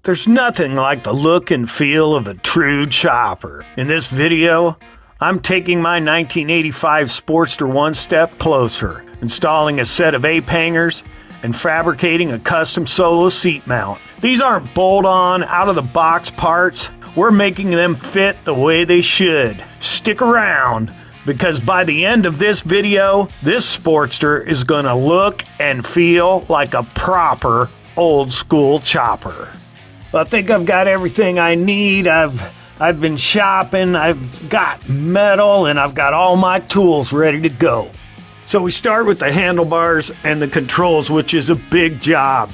There's nothing like the look and feel of a true chopper. In this video, I'm taking my 1985 Sportster one step closer, installing a set of ape hangers and fabricating a custom solo seat mount. These aren't bolt-on, out-of-the-box parts. We're making them fit the way they should. Stick around, because by the end of this video, this Sportster is gonna look and feel like a proper old-school chopper. I think I've got everything I need. I've been shopping, I've got metal, and I've got all my tools ready to go. So we start with the handlebars and the controls, which is a big job.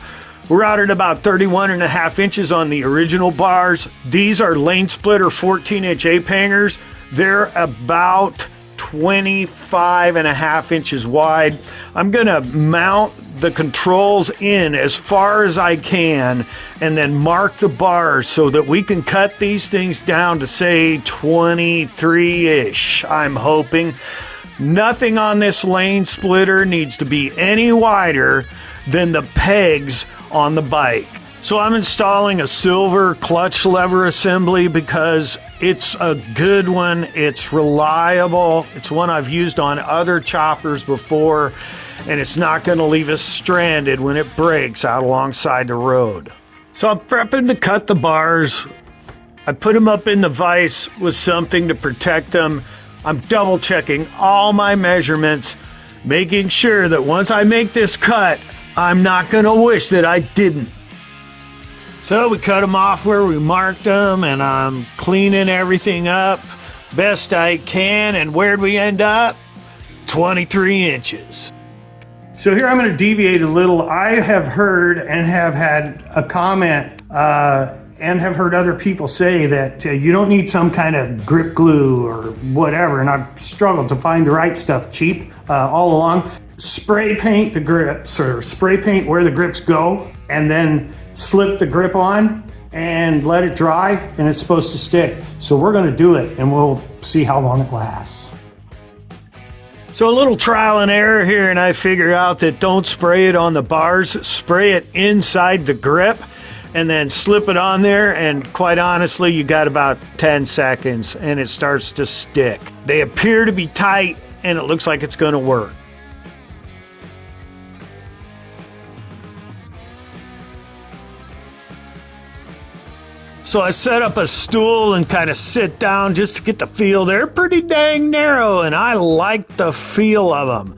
We're out at about 31.5 inches on the original bars. These are lane splitter 14-inch ape hangers. They're about 25.5 inches wide. I'm gonna mount the controls in as far as I can and then mark the bars so that we can cut these things down to say 23-ish, I'm hoping. Nothing on this lane splitter needs to be any wider than the pegs on the bike. So I'm installing a silver clutch lever assembly because it's a good one, it's reliable, it's one I've used on other choppers before, and it's not going to leave us stranded when it breaks out alongside the road. So I'm prepping to cut the bars. I put them up in the vise with something to protect them. I'm double checking all my measurements, making sure that once I make this cut, I'm not going to wish that I didn't. So we cut them off where we marked them, and I'm cleaning everything up best I can. And where'd we end up? 23 inches. So here I'm going to deviate a little. I have heard and have had a comment and have heard other people say that you don't need some kind of grip glue or whatever, and I've struggled to find the right stuff cheap all along. Spray paint the grips, or spray paint where the grips go, and then slip the grip on and let it dry, and it's supposed to stick. So we're going to do it, and we'll see how long it lasts. So a little trial and error here, and I figure out that don't spray it on the bars, spray it inside the grip and then slip it on there, and quite honestly, you got about 10 seconds and it starts to stick. They appear to be tight and it looks like it's going to work. So I set up a stool and kind of sit down just to get the feel. They're pretty dang narrow, and I like the feel of them.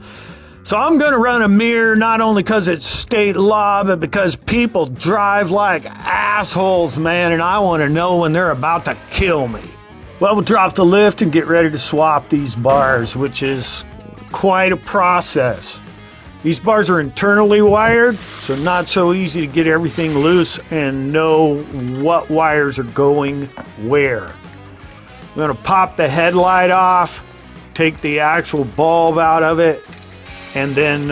So I'm going to run a mirror, not only because it's state law, but because people drive like assholes, man, and I want to know when they're about to kill me. Well, we'll drop the lift and get ready to swap these bars, which is quite a process. These bars are internally wired, so not so easy to get everything loose and know what wires are going where. I'm going to pop the headlight off, take the actual bulb out of it, and then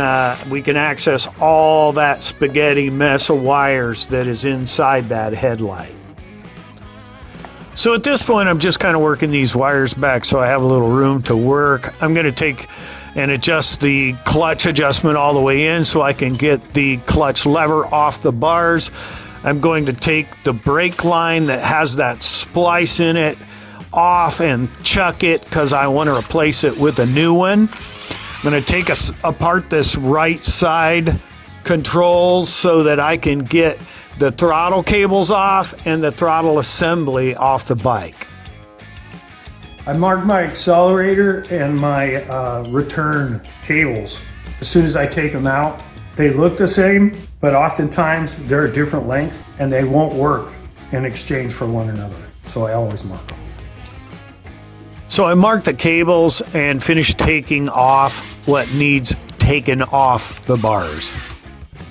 we can access all that spaghetti mess of wires that is inside that headlight. So at this point, I'm just kind of working these wires back so I have a little room to work. I'm going to take and adjust the clutch adjustment all the way in so I can get the clutch lever off the bars. I'm going to take the brake line that has that splice in it off and chuck it because I want to replace it with a new one. I'm going to take apart this right side controls so that I can get the throttle cables off and the throttle assembly off the bike. I marked my accelerator and my return cables. As soon as I take them out, they look the same, but oftentimes they're a different length and they won't work in exchange for one another. So I always mark them. So I marked the cables and finished taking off what needs taken off the bars.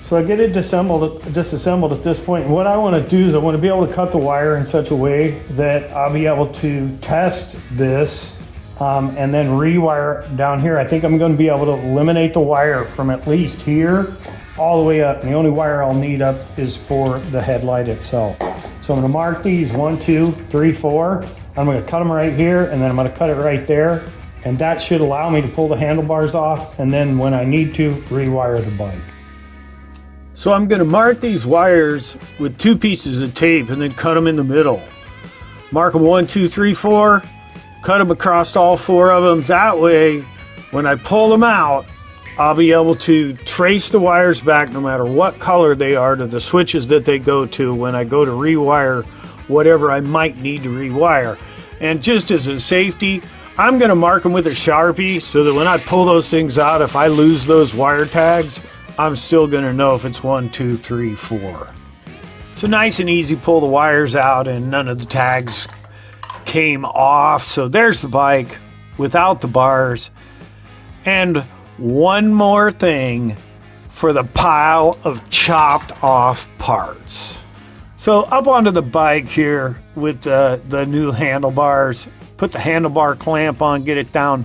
So I get it disassembled at this point, and what I want to do is I want to be able to cut the wire in such a way that I'll be able to test this and then rewire down here. I think I'm going to be able to eliminate the wire from at least here all the way up. And the only wire I'll need up is for the headlight itself. So I'm going to mark these 1, 2, 3, 4. I'm going to cut them right here, and then I'm going to cut it right there. And that should allow me to pull the handlebars off, and then when I need to, rewire the bike. So I'm going to mark these wires with 2 pieces of tape and then cut them in the middle. Mark them 1, 2, 3, 4, cut them across all 4 of them. That way, when I pull them out, I'll be able to trace the wires back no matter what color they are to the switches that they go to when I go to rewire whatever I might need to rewire. And just as a safety, I'm going to mark them with a Sharpie so that when I pull those things out, if I lose those wire tags, I'm still going to know if it's 1, 2, 3, 4. So nice and easy, pull the wires out and none of the tags came off. So there's the bike without the bars. And one more thing for the pile of chopped off parts. So up onto the bike here with the new handlebars, put the handlebar clamp on, get it down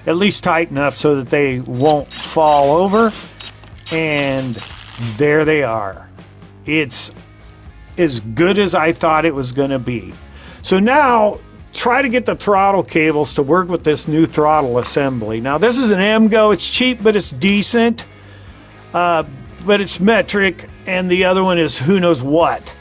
at least tight enough so that they won't fall over. And there they are. It's as good as I thought it was going to be. So now try to get the throttle cables to work with this new throttle assembly. Now this is an MGO. It's cheap, but it's decent. But it's metric, and the other one is who knows what.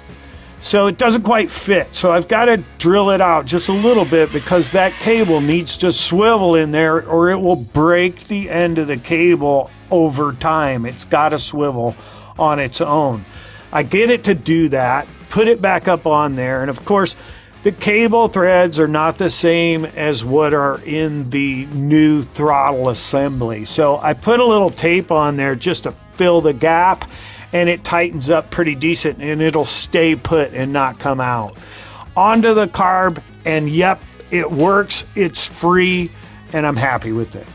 So it doesn't quite fit. So I've got to drill it out just a little bit because that cable needs to swivel in there or it will break the end of the cable over time. It's got to swivel on its own. I get it to do that, put it back up on there, and of course the cable threads are not the same as what are in the new throttle assembly. So I put a little tape on there just to fill the gap, and it tightens up pretty decent, and it'll stay put and not come out. Onto the carb, and yep, it works, it's free, and I'm happy with it.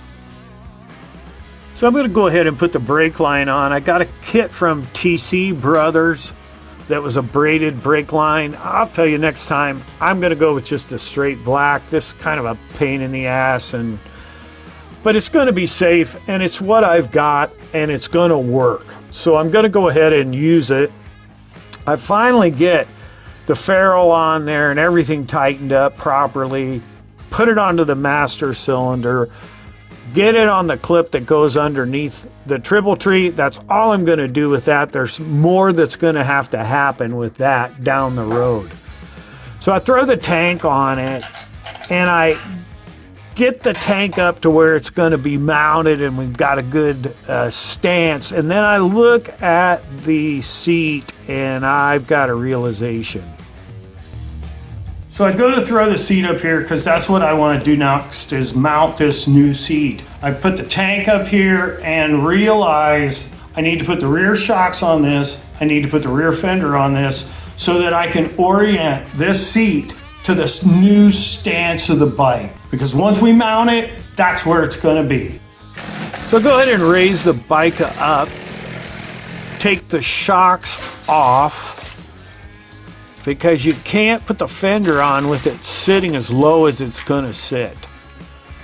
So I'm going to go ahead and put the brake line on. I got a kit from TC Brothers that was a braided brake line. I'll tell you next time, I'm going to go with just a straight black. This is kind of a pain in the ass, but it's going to be safe, and it's what I've got, and it's going to work. So I'm going to go ahead and use it. I finally get the ferrule on there and everything tightened up properly. Put it onto the master cylinder. Get it on the clip that goes underneath the triple tree. That's all I'm going to do with that. There's more that's going to have to happen with that down the road. So I throw the tank on it and I get the tank up to where it's going to be mounted and we've got a good stance. And then I look at the seat and I've got a realization. So I go to throw the seat up here because that's what I want to do next is mount this new seat. I put the tank up here and realize I need to put the rear shocks on this. I need to put the rear fender on this so that I can orient this seat to this new stance of the bike. Because once we mount it, that's where it's going to be. So go ahead and raise the bike up. Take the shocks off, because you can't put the fender on with it sitting as low as it's going to sit.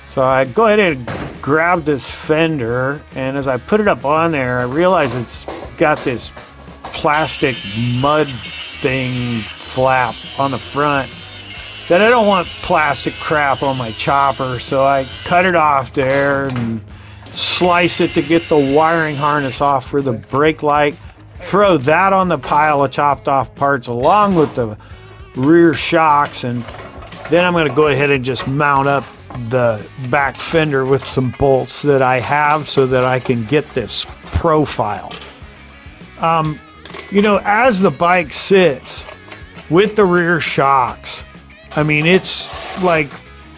So I go ahead and grab this fender, and as I put it up on there, I realize it's got this plastic mud thing flap on the front that I don't want plastic crap on my chopper, so I cut it off there and slice it to get the wiring harness off for the brake light. Throw that on the pile of chopped off parts along with the rear shocks, and then I'm going to go ahead and just mount up the back fender with some bolts that I have so that I can get this profile. You know, as the bike sits with the rear shocks, I mean, it's like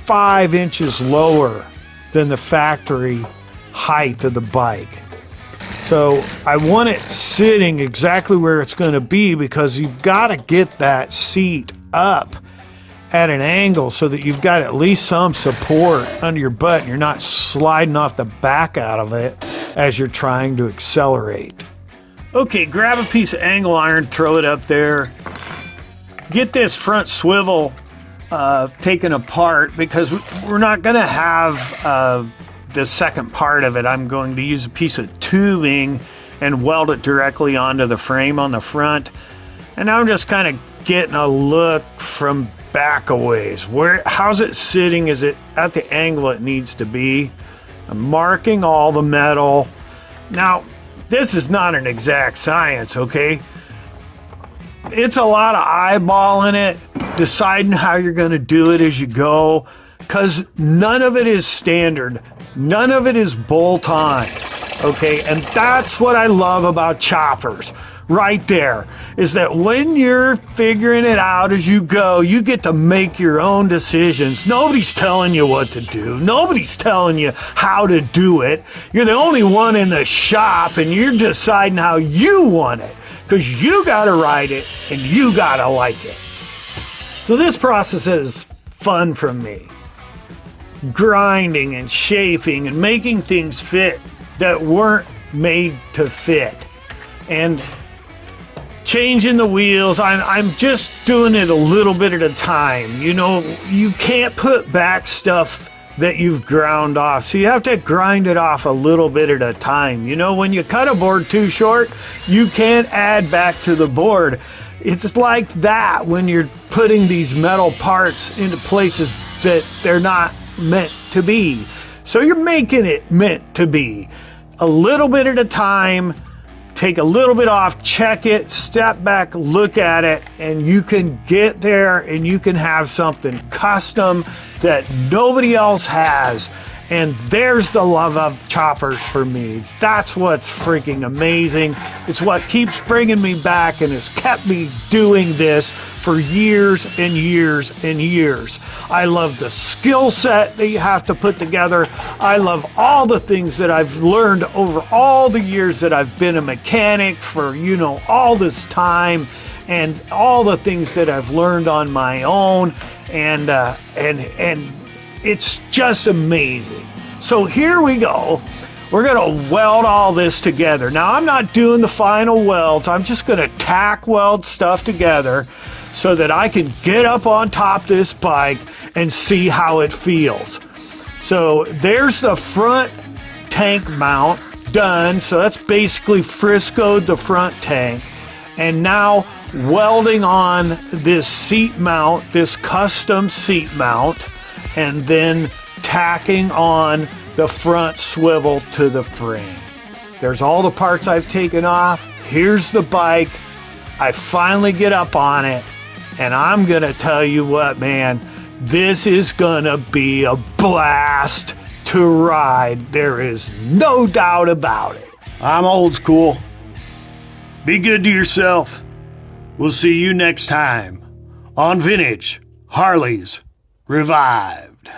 5 inches lower than the factory height of the bike. So I want it sitting exactly where it's going to be because you've got to get that seat up at an angle so that you've got at least some support under your butt and you're not sliding off the back out of it as you're trying to accelerate. Okay, grab a piece of angle iron, throw it up there. Get this front swivel taken apart because we're not going to have the second part of it. I'm going to use a piece of tubing and weld it directly onto the frame on the front. And now I'm just kind of getting a look from back a ways. How's it sitting? Is it at the angle it needs to be? I'm marking all the metal. Now, this is not an exact science, okay? It's a lot of eyeballing it, deciding how you're going to do it as you go, because none of it is standard. None of it is bolt on, okay? And that's what I love about choppers right there, is that when you're figuring it out as you go, you get to make your own decisions. Nobody's telling you what to do. Nobody's telling you how to do it. You're the only one in the shop, and you're deciding how you want it, because you got to ride it and you got to like it. So this process is fun for me. Grinding and shaping and making things fit that weren't made to fit. And changing the wheels, I'm just doing it a little bit at a time. You know, you can't put back stuff that you've ground off, so you have to grind it off a little bit at a time. You know, when you cut a board too short, you can't add back to the board. It's like that when you're putting these metal parts into places that they're not meant to be. So you're making it meant to be. A little bit at a time, take a little bit off, check it, step back, look at it, and you can get there and you can have something custom that nobody else has. And there's the love of choppers for me. That's what's freaking amazing. It's what keeps bringing me back and has kept me doing this for years and years and years. I love the skill set that you have to put together. I love all the things that I've learned over all the years that I've been a mechanic for, you know, all this time, and all the things that I've learned on my own. And it's just amazing. So here we go. We're gonna weld all this together. Now I'm not doing the final welds. I'm just gonna tack weld stuff together so that I can get up on top of this bike and see how it feels. So there's the front tank mount done. So that's basically Friscoed the front tank. And now welding on this seat mount, this custom seat mount, and then tacking on the front swivel to the frame. There's all the parts I've taken off. Here's the bike. I finally get up on it, and I'm gonna tell you what, man, this is gonna be a blast to ride. There is no doubt about it. I'm old school. Be good to yourself. We'll see you next time on Vintage Harleys Revived.